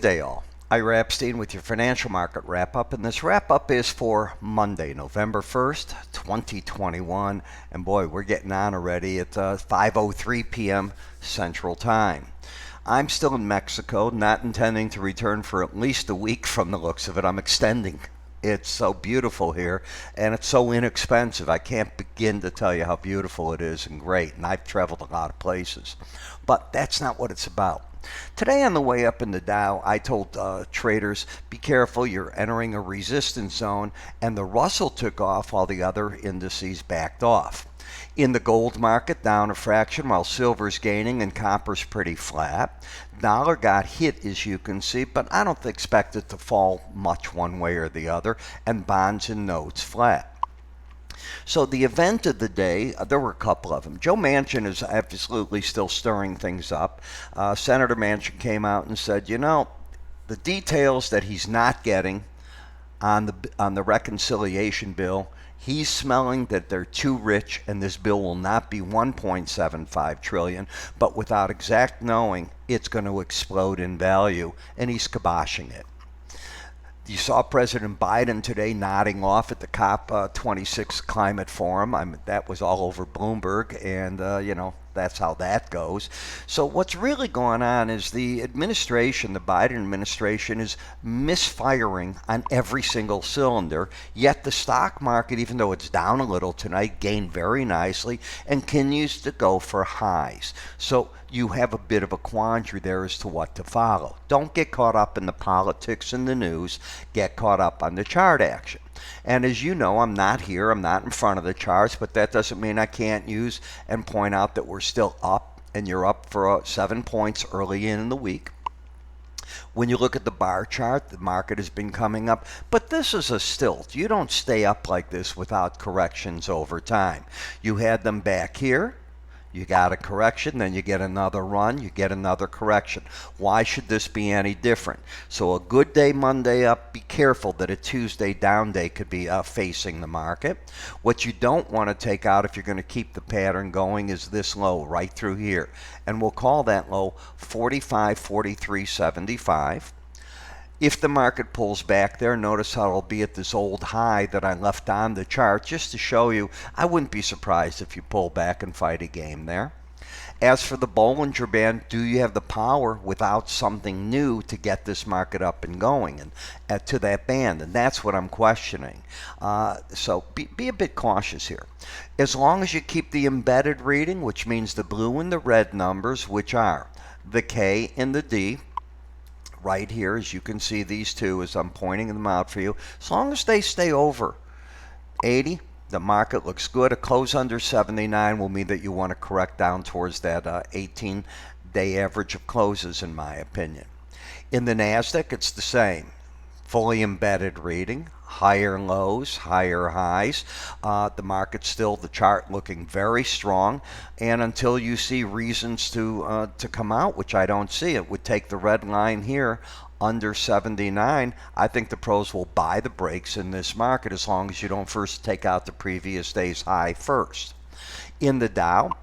day, all. Ira Epstein with your financial market wrap-up, and this wrap-up is for Monday, November 1st, 2021, and boy, we're getting on already at 5:03 p.m. Central Time. I'm still in Mexico, not intending to return for at least a week from the looks of it. I'm extending. It's so beautiful here, and it's so inexpensive. I can't begin to tell you how beautiful it is and great, and I've traveled a lot of places. But that's not what it's about. Today on the way up in the Dow, I told traders, be careful, you're entering a resistance zone, and the Russell took off while the other indices backed off. In the gold market, down a fraction while silver's gaining and copper's pretty flat. Dollar got hit, as you can see, but I don't expect it to fall much one way or the other, and bonds and notes flat. So the event of the day, there were a couple of them. Joe Manchin is absolutely still stirring things up. Senator Manchin came out and said, you know, the details that he's not getting on the reconciliation bill, he's smelling that they're too rich and this bill will not be $1.75 trillion, but without exact knowing, it's going to explode in value, and he's kiboshing it. You saw President Biden today nodding off at the COP26 climate forum. That was all over Bloomberg, and that's how that goes. So what's really going on is the administration, the Biden administration, is misfiring on every single cylinder, yet the stock market, even though it's down a little tonight, gained very nicely and continues to go for highs. So you have a bit of a quandary there as to what to follow. Don't get caught up in the politics and the news. Get caught up on the chart action. And as you know, I'm not here, I'm not in front of the charts, but that doesn't mean I can't use and point out that we're still up, and you're up for 7 points early in the week. When you look at the bar chart, the market has been coming up, but this is a stilt. You don't stay up like this without corrections over time. You had them back here. You got a correction, then you get another run, you get another correction. Why should this be any different? So a good day Monday up, be careful that a Tuesday down day could be facing the market. What you don't want to take out if you're going to keep the pattern going is this low right through here. And we'll call that low 45.4375. If the market pulls back there, notice how it'll be at this old high that I left on the chart just to show you. I wouldn't be surprised if you pull back and fight a game there. As for the Bollinger Band, do you have the power without something new to get this market up and going and to that band? And that's what I'm questioning. So be a bit cautious here. As long as you keep the embedded reading, which means the blue and the red numbers, which are the K and the D, right here, as you can see, these two, as I'm pointing them out for you, as long as they stay over 80, the market looks good. A close under 79 will mean that you want to correct down towards that 18-day average of closes, in my opinion. In the NASDAQ, it's the same. Fully embedded reading, higher lows, higher highs. The market still, the chart looking very strong, and until you see reasons to come out, which I don't see, it would take the red line here under 79. I think the pros will buy the breaks in this market as long as you don't first take out the previous day's high first. In the Dow,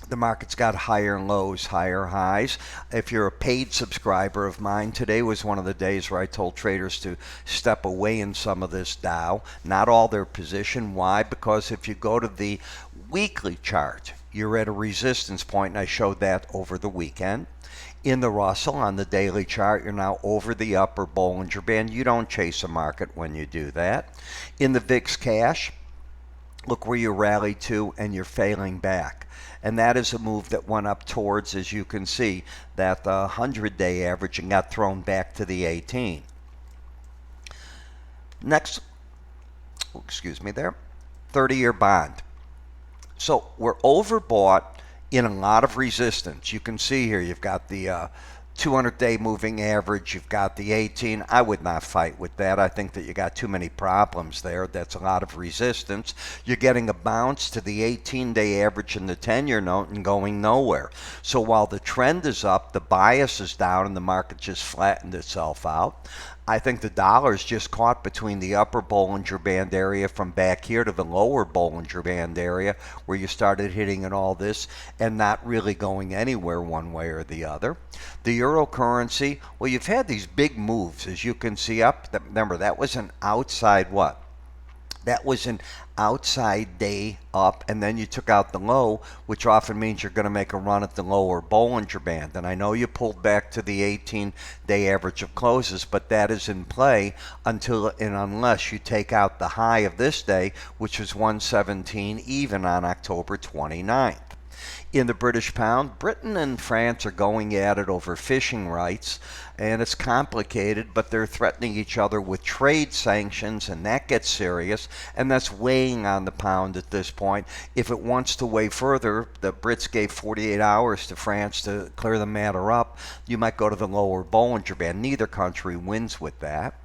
the market's got higher lows, higher highs. If you're a paid subscriber of mine, today was one of the days where I told traders to step away in some of this Dow. Not all their position. Why? Because if you go to the weekly chart, you're at a resistance point, and I showed that over the weekend. In the Russell, on the daily chart, you're now over the upper Bollinger Band. You don't chase a market when you do that. In the VIX cash, look where you rallied to, and you're failing back. And that is a move that went up towards, as you can see, that 100-day average and got thrown back to the 18. Next, excuse me there, 30-year bond. So we're overbought in a lot of resistance. You can see here you've got the 200-day moving average, you've got the 18. I would not fight with that. I think that you got too many problems there. That's a lot of resistance. You're getting a bounce to the 18-day average in the 10-year note and going nowhere. So while the trend is up, the bias is down, and the market just flattened itself out. I think the dollar is just caught between the upper Bollinger Band area from back here to the lower Bollinger Band area where you started hitting and all this and not really going anywhere one way or the other. The Eurocurrency, well, you've had these big moves, as you can see up. Remember, that was an outside what? That was an outside day up, and then you took out the low, which often means you're going to make a run at the lower Bollinger Band. And I know you pulled back to the 18-day average of closes, but that is in play until and unless you take out the high of this day, which was 117 even on October 29th. In the British pound, Britain and France are going at it over fishing rights, and it's complicated, but they're threatening each other with trade sanctions, and that gets serious, and that's weighing on the pound at this point. If it wants to weigh further, the Brits gave 48 hours to France to clear the matter up. You might go to the lower Bollinger Band. Neither country wins with that.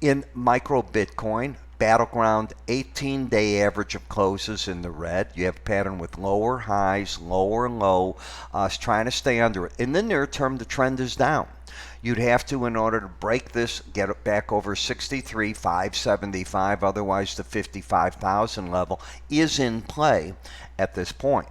In micro Bitcoin, battleground 18-day average of closes in the red. You have a pattern with lower highs, lower low, trying to stay under it. In the near term, the trend is down. You'd have to, in order to break this, get it back over 63,575. Otherwise, the 55,000 level is in play at this point.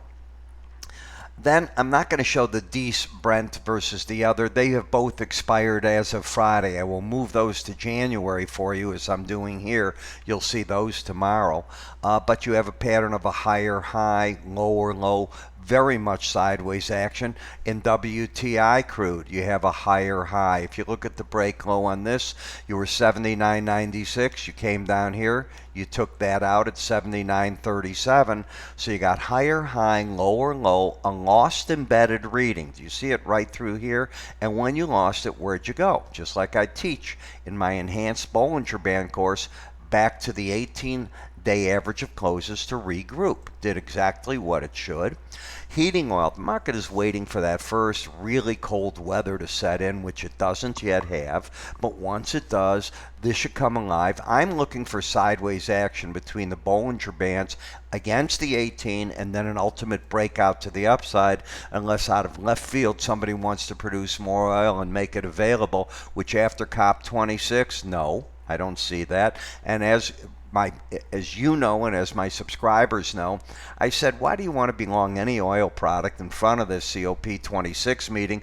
Then I'm not going to show the Dees Brent versus the other. They have both expired as of Friday. I will move those to January for you as I'm doing here. You'll see those tomorrow. But you have a pattern of a higher high, lower low, very much sideways action. In WTI crude, you have a higher high. If you look at the break low on this, you were 79.96. You came down here. You took that out at 79.37. So you got higher high, lower low, a lost embedded reading. Do you see it right through here? And when you lost it, where'd you go? Just like I teach in my enhanced Bollinger Band course, back to the 18-day average of closes to regroup. Did exactly what it should. Heating oil, the market is waiting for that first really cold weather to set in, which it doesn't yet have. But once it does, this should come alive. I'm looking for sideways action between the Bollinger Bands against the 18 and then an ultimate breakout to the upside, unless out of left field somebody wants to produce more oil and make it available, which after COP26, no, I don't see that. And as you know, and as my subscribers know, I said, why do you want to be long any oil product in front of this COP26 meeting?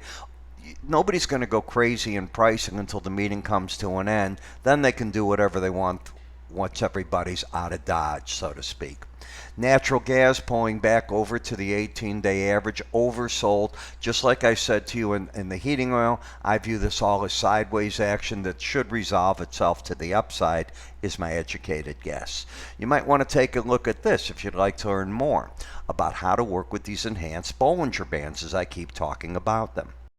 Nobody's going to go crazy in pricing until the meeting comes to an end. Then they can do whatever they want once everybody's out of Dodge, so to speak. Natural gas pulling back over to the 18-day average, oversold. Just like I said to you in the heating oil, I view this all as sideways action that should resolve itself to the upside, is my educated guess. You might want to take a look at this if you'd like to learn more about how to work with these enhanced Bollinger Bands as I keep talking about them.